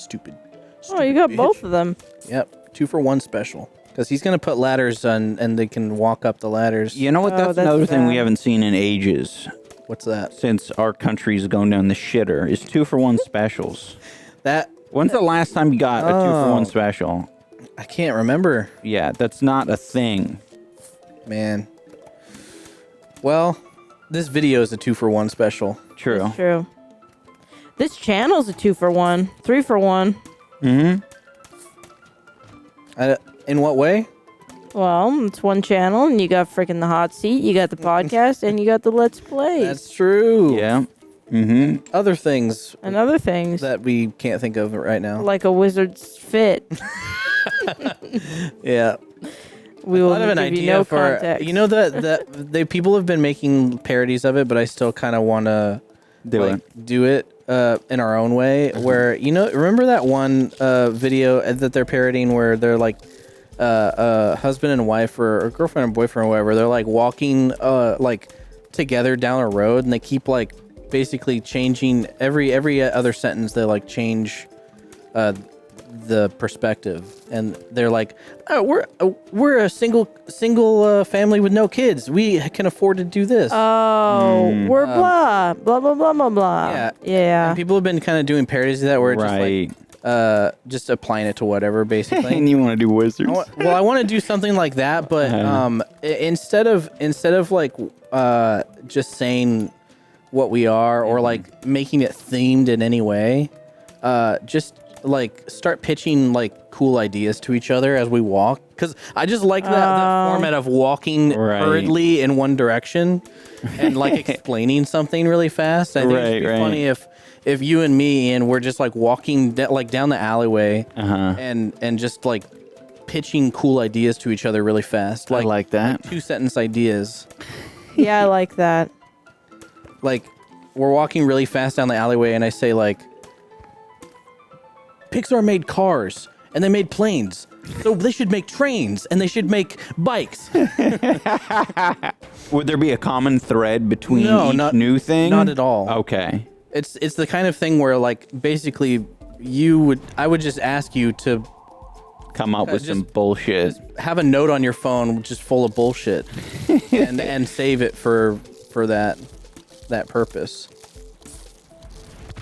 Stupid Oh, you got bitch. both of them. Yep, 2-for-1 special. Because he's going to put ladders on, and they can walk up the ladders. You know what? That's that's another thing we bad. haven't seen in ages What's that? since our country's going down the shitter is 2-for-1 specials. That, When's the last time you got a 2-for-1 special? I can't remember, Yeah, that's not a thing. man. Well, this video is a 2-for-1 special. True. That's true. This channel's a 2-for-1, 3-for-1. Mm-hmm. In what way? Well, it's one channel, and you got freaking the hot seat, you got the podcast, and you got the Let's Plays. That's true. Yeah. Mm-hmm. Other things and other things. that we can't think of right now. Like a wizard's fit. Yeah. We I will thought of an give you idea no for context. you know that people have been making parodies of it, but I still kind of want to do it in our own way. Where remember that one video that they're parodying where they're like husband and wife or girlfriend and boyfriend or whatever. They're like walking like together down a road, and they keep like basically changing every other sentence. They like change the perspective, and they're like, oh, we're a single family with no kids. We can afford to do this. Oh, we're blah blah blah blah blah. Yeah. Yeah. And people have been kind of doing parodies of that where it's Right. just like just applying it to whatever basically. And you want to do wizards? I want to do something like that, but instead of like just saying what we are or like making it themed in any way, just like start pitching like cool ideas to each other as we walk, because I just like that format of walking hurriedly in one direction and like explaining something really fast. I think it'd be funny if you and me and we're just like walking down the alleyway and just like pitching cool ideas to each other really fast. I like that. Like 2-sentence ideas. Yeah, I like that. Like we're walking really fast down the alleyway and I say like, Pixar made cars and they made planes, so they should make trains and they should make bikes. Would there be a common thread between each new thing? Not at all. Okay. It's the kind of thing where like basically I would just ask you to come up with some bullshit. Have a note on your phone just full of bullshit and save it for that purpose.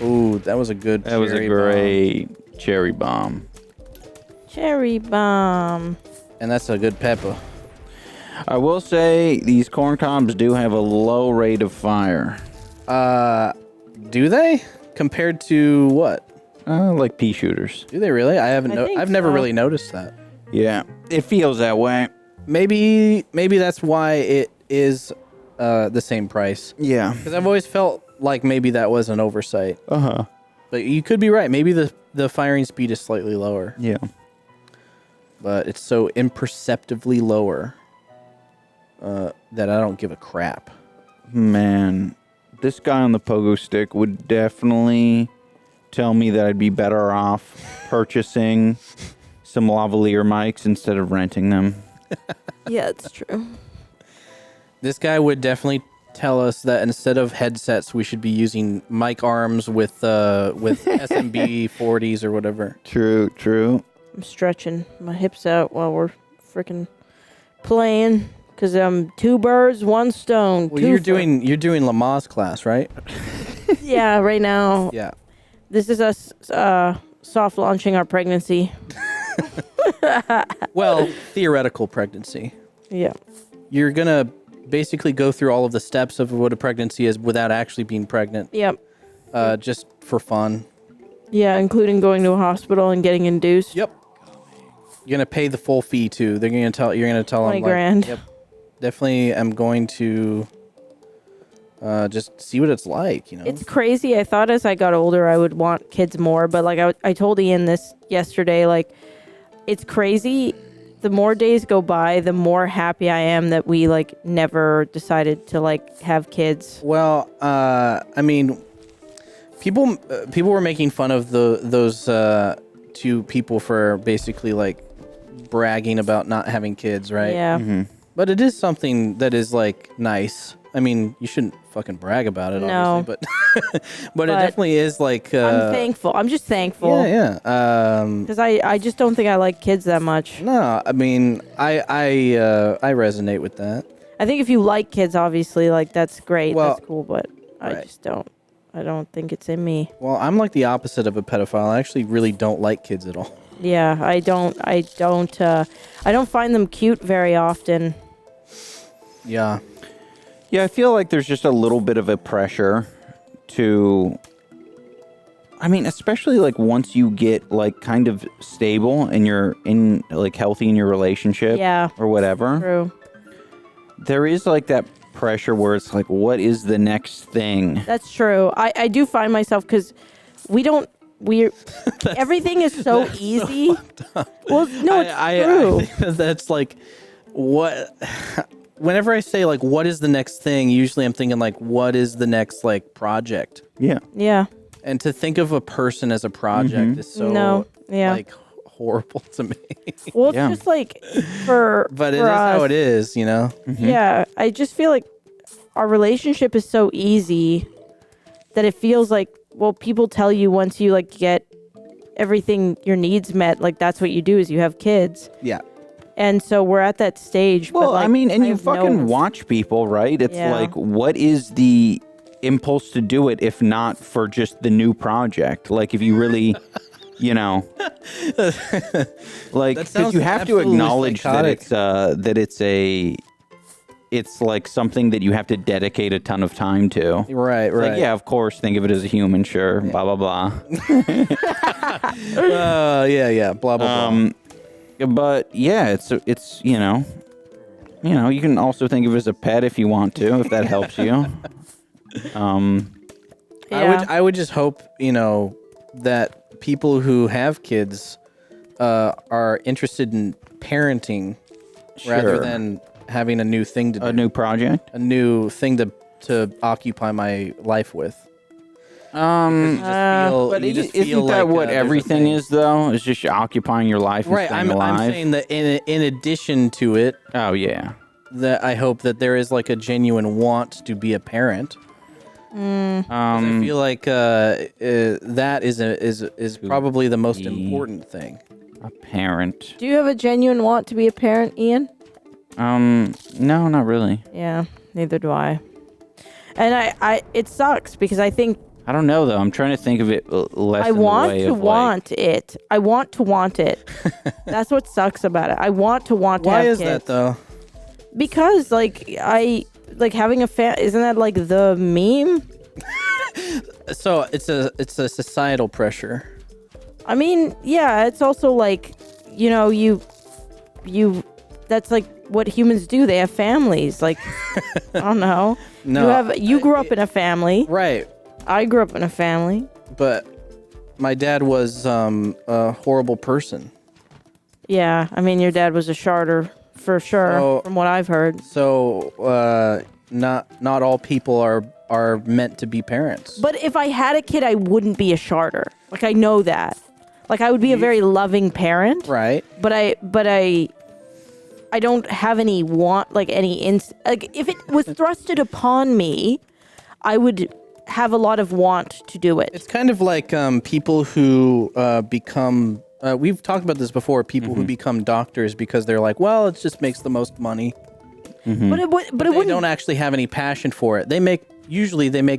Ooh, that was a good. That was a great cherry bomb. Cherry bomb. And that's a good pepper. I will say these corn cobs do have a low rate of fire. Do they? Compared to what? Like pea shooters. Do they really? I've never so. really noticed that. Yeah, it feels that way. Maybe that's why it is the same price. Yeah. Because I've always felt like maybe that was an oversight. But you could be right. Maybe the firing speed is slightly lower. Yeah. But it's so imperceptibly lower that I don't give a crap. Man, this guy on the pogo stick would definitely tell me that I'd be better off purchasing some lavalier mics instead of renting them. Yeah, it's true. This guy would definitely tell us that instead of headsets, we should be using mic arms with SMB 40s or whatever. True. I'm stretching my hips out while we're freaking playing because I'm 2 birds, 1 stone. Well, you're doing Lamaze class, right? Yeah, right now. Yeah. This is us soft launching our pregnancy. Well, theoretical pregnancy. Yeah. You're gonna basically go through all of the steps of what a pregnancy is without actually being pregnant. Yep. Just for fun. Yeah, including going to a hospital and getting induced. Yep. You're gonna pay the full fee too. You're gonna tell 20 them grand. Yep. Definitely am going to just see what it's like, It's crazy. I thought as I got older I would want kids more, but like I told Ian this yesterday, like it's crazy. The more days go by, the more happy I am that we like never decided to like have kids. Well, I mean, people were making fun of those 2 people for basically like bragging about not having kids, right? Yeah. Mm-hmm. But it is something that is like nice. I mean, you shouldn't fucking brag about it, No. obviously, but it definitely is like. I'm thankful. I'm just thankful. Yeah. Because I just don't think I like kids that much. No, I mean, I resonate with that. I think if you like kids, obviously, like that's great. Well, that's cool. But I right. just don't. I don't think it's in me. Well, I'm like the opposite of a pedophile. I actually really don't like kids at all. Yeah, I don't find them cute very often. Yeah. Yeah, I feel like there's just a little bit of a pressure to, I mean, especially like once you get like kind of stable and you're in like healthy in your relationship or whatever. True. There is like that pressure where it's like, what is the next thing? That's true. I do find myself, because everything is so easy. Well, no, it's true. I think that's like what. Whenever I say like, what is the next thing? Usually, I'm thinking like, what is the next like project? Yeah. Yeah. And to think of a person as a project is so like horrible to me. Well, it's just like but it is how it is, you know. Yeah, I just feel like our relationship is so easy that it feels like, well, people tell you once you like get everything, your needs met, like that's what you do is you have kids. Yeah. And so we're at that stage. Well, but, like, I mean, and you fucking watch people, right? It's like, what is the impulse to do it if not for just the new project? Like, if you really, you know, like, because you have to acknowledge psychotic. That it's like something that you have to dedicate a ton of time to. Right. Like, yeah, of course, think of it as a human, sure, blah, blah, blah. Blah, blah, blah. But yeah, it's you know, you can also think of it as a pet if you want to, if that helps you. I would just hope, you know, that people who have kids are interested in parenting rather than having a new thing to do. A new project? A new thing to occupy my life with. But isn't that what everything is, though? It's just occupying your life and staying alive? I'm saying that in addition to it... Oh, yeah. That I hope that there is like a genuine want to be a parent. I feel like that is probably the most important thing. A parent. Do you have a genuine want to be a parent, Ian? No, not really. Yeah, neither do I. And I it sucks because I think... I don't know, though. I'm trying to think of it less I want to want it. I want to want it. That's what sucks about it. I want to want to have kids. Why is that, though? Because, like, having a isn't that, like, the meme? So, it's a societal pressure. I mean, yeah, it's also, like, you know, you that's, like, what humans do. They have families. Like, I don't know. No. You grew up in a family. Right. I grew up in a family. But my dad was a horrible person. Yeah, I mean, your dad was a sharter, for sure, from what I've heard. So, not all people are meant to be parents. But if I had a kid, I wouldn't be a sharter. Like, I know that. Like, I would be a very loving parent. Right. But I don't have any want, like, like, if it was thrusted upon me, I would have a lot of want to do it. It's kind of like people who become... we've talked about this before. People who become doctors because they're like, well, it just makes the most money. But they don't actually have any passion for it. They make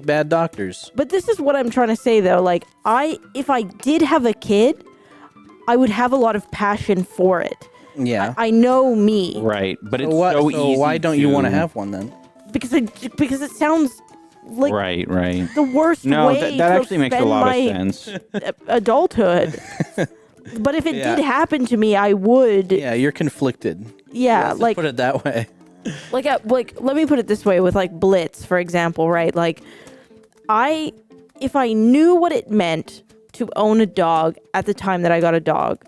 bad doctors. But this is what I'm trying to say, though. Like, if I did have a kid, I would have a lot of passion for it. Yeah. I know me. Right. But it's so easy. Why don't you want to have one then? Because it sounds like right. the worst way that to actually makes a lot of sense. Adulthood. But if it did happen to me, I would. Yeah, you're conflicted. Yeah, Let's like put it that way. Like let me put it this way with like Blitz, for example, right? Like if I knew what it meant to own a dog at the time that I got a dog,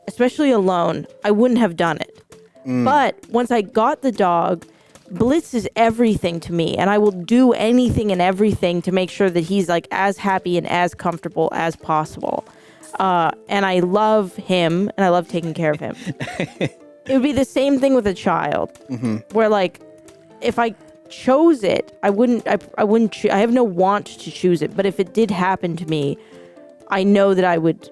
especially alone, I wouldn't have done it. But once I got the dog, Blitz is everything to me, and I will do anything and everything to make sure that he's like as happy and as comfortable as possible. And I love him, and I love taking care of him. It would be the same thing with a child, where like if I chose it, I wouldn't. I have no want to choose it. But if it did happen to me, I know that I would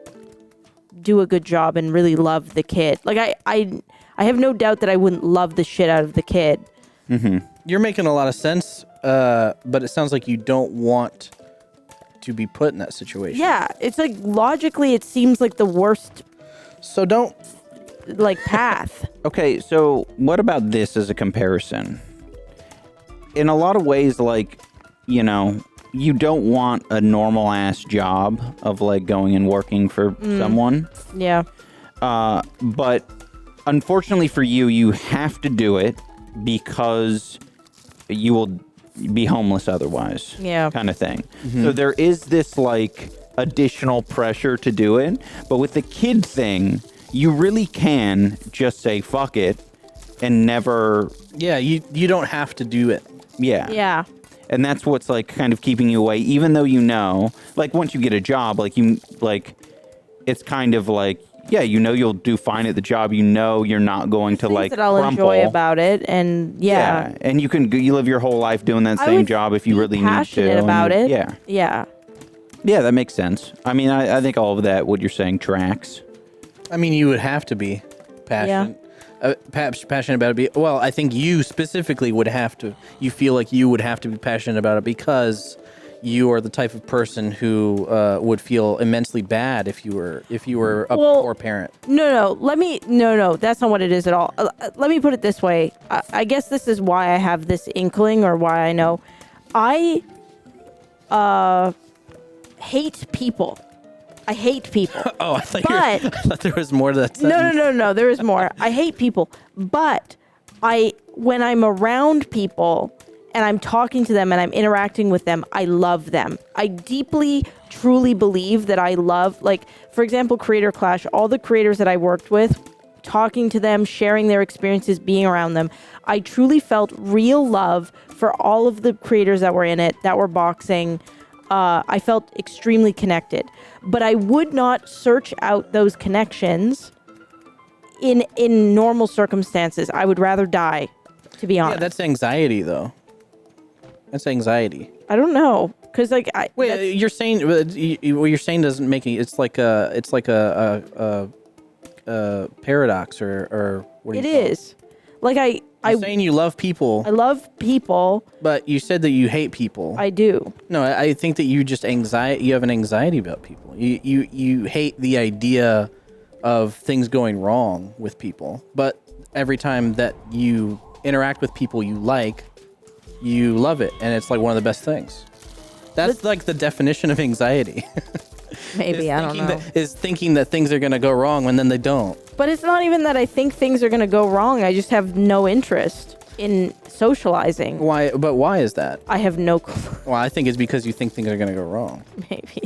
do a good job and really love the kid. Like I have no doubt that I wouldn't love the shit out of the kid. Mm-hmm. You're making a lot of sense, but it sounds like you don't want to be put in that situation. Yeah, it's like logically, it seems like the worst. So don't like path. Okay, so what about this as a comparison? In a lot of ways, like, you know, you don't want a normal ass job of like going and working for someone. Yeah. But unfortunately for you, you have to do it because you will be homeless otherwise. Yeah. Kind of thing. So there is this like additional pressure to do it. But with the kid thing, you really can just say fuck it and never. Yeah, you don't have to do it. Yeah. Yeah. And that's what's like kind of keeping you away, even though you know, like once you get a job, like you like, it's kind of like, yeah, you know, you'll do fine at the job. You know, you're not going to Things like that I'll crumple. enjoy about it, and yeah. And you live your whole life doing that I same would job if you be really need to. passionate about it. Yeah. Yeah. Yeah, that makes sense. I mean, I think all of that, what you're saying, tracks. I mean, you would have to be passionate. Passionate about it. Well, I think you specifically would have to. You feel like you would have to be passionate about it because you are the type of person who would feel immensely bad if you were a poor parent. No. No. That's not what it is at all. Let me put it this way. I guess this is why I have this inkling, or why I know. I hate people. I hate people. Oh, I thought there was more to that sentence. No. There is more. I hate people, but when I'm around people and I'm talking to them and I'm interacting with them, I love them. I deeply, truly believe that I love, like, for example, Creator Clash, all the creators that I worked with, talking to them, sharing their experiences, being around them. I truly felt real love for all of the creators that were in it, that were boxing. I felt extremely connected, but I would not search out those connections in normal circumstances. I would rather die, to be honest. Yeah, that's anxiety, though. That's anxiety. I don't know, because like you're saying what you're saying doesn't make any. It's like a paradox or what do you call it? It is. Like You're saying you love people. I love people. But you said that you hate people. I do. No, I think that you just you have an anxiety about people. You hate the idea of things going wrong with people. But every time that you interact with people you like, you love it, and it's like one of the best things. That's like the definition of anxiety. Maybe, I don't know. Is thinking that things are going to go wrong when then they don't. But it's not even that I think things are going to go wrong. I just have no interest in socializing. Why? But why is that? I have no clue. Well, I think it's because you think things are going to go wrong. Maybe.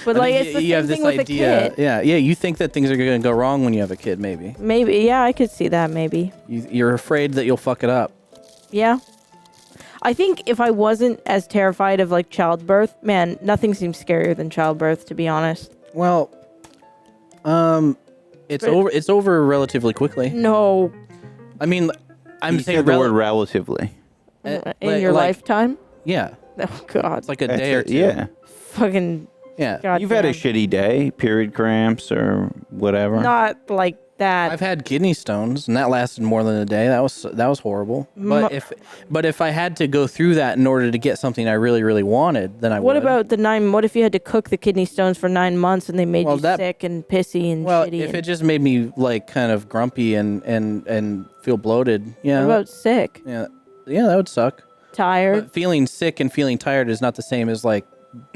But like, it's the same thing with a kid. Yeah. You think that things are going to go wrong when you have a kid, maybe. Maybe, yeah, I could see that, maybe. You're afraid that you'll fuck it up. Yeah. I think if I wasn't as terrified of like childbirth, man, nothing seems scarier than childbirth, to be honest. Well, it's over relatively quickly. No. I mean, I'm You saying said the word relatively. In your lifetime? Yeah. Oh, God. It's like a day or two. Yeah. Fucking. Yeah. God You've had a damn. shitty day, period cramps or whatever. Not like that. I've had kidney stones, and that lasted more than a day. That was horrible. But if I had to go through that in order to get something I really, really wanted, then I would. What about what if you had to cook the kidney stones for 9 months and they made you that- sick and pissy and Well, shitty? if it just made me like kind of grumpy and feel bloated, yeah. What about sick? Yeah, that would suck. Tired? But feeling sick and feeling tired is not the same as like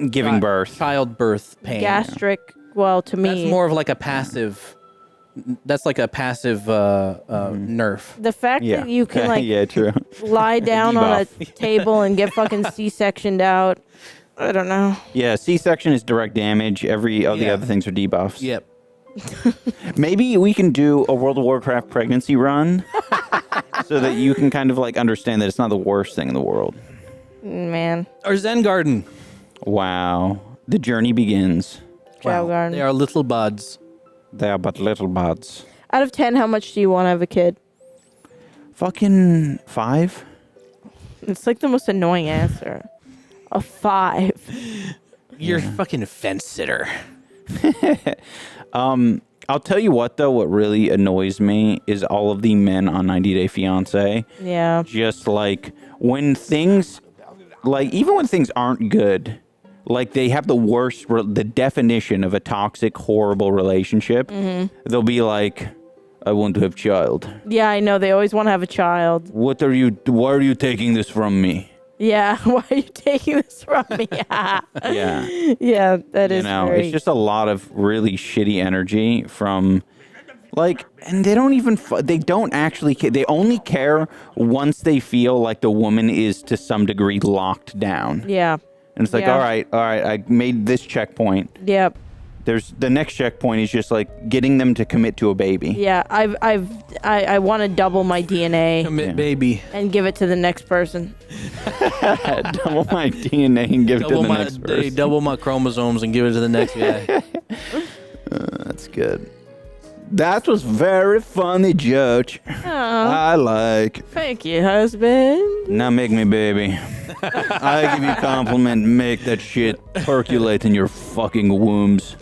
Giving birth. childbirth pain. Gastric? Well, to me. That's more of like a passive. That's like a passive nerf. The fact Yeah. that you can like yeah, true. lie down on a Debuff. table and get fucking C-sectioned out. I don't know. Yeah, C-section is direct damage. All the Yeah. other things are debuffs. Yep. Maybe we can do a World of Warcraft pregnancy run so that you can kind of like understand that it's not the worst thing in the world. Man. Or Zen Garden. Wow. The journey begins. Chow garden. They are little buds. They are but little buds. Out of 10, how much do you want to have a kid? Fucking 5? It's like the most annoying answer. A 5. You're a fucking fence sitter. I'll tell you what, though, what really annoys me is all of the men on 90 Day Fiancé. Yeah. Just like when things, like even when things aren't good, like they have the worst, the definition of a toxic, horrible relationship. They'll be like, I want to have child. Yeah, I know. They always want to have a child. Why are you taking this from me? Yeah. Why are you taking this from me? Yeah. Yeah. Yeah, that is It's just a lot of really shitty energy from, like, and they don't even, they don't actually care. They only care once they feel like the woman is to some degree locked down. Yeah. And it's like, all right, I made this checkpoint. Yep. There's the next checkpoint is just like getting them to commit to a baby. Yeah, I want to double my DNA Commit, baby. and give it to the next person. Double my DNA and give it to the next person. Double my chromosomes and give it to the next guy. That's good. That was very funny, Judge. Oh, I like. thank you, husband. Now make me baby. I give you a compliment. Make that shit percolate in your fucking wombs.